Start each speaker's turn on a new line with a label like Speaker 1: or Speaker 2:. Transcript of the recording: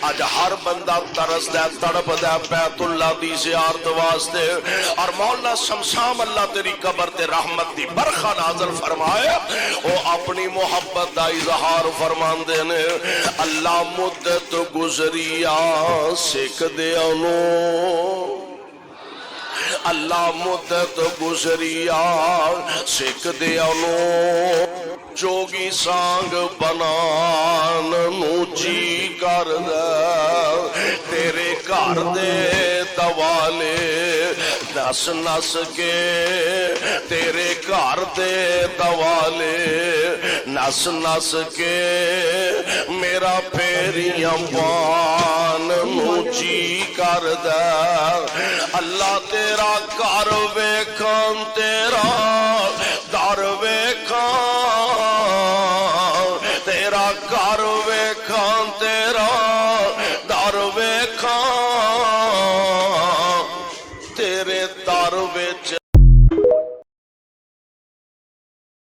Speaker 1: अज हर बंदा तरसदा तड़पदा बैतुल्लाह दी ज़ियारत वास्ते। और मौला शमशाम अल्लाह तेरी कबर ते रहमत दी बरखा नाज़िल फरमाए। ओ अपनी मोहब्बत दा इजहार फरमांदे ने। अल्लाह मुद्दत गुजरिया सिख दिया नो, अल्लाह मुद्दत गुजरिया सिख दिया नो। जोगी सांग बनान नू जी कर तेरे घर दे दवाले नस नस के, तेरे घर दे दवाले नस नस के मेरा फेरियां पान नू जी कर अल्लाह तेरा घर वेखन तेरा दर वेखन, तेरा घर वेखन तेरा दर वेखन।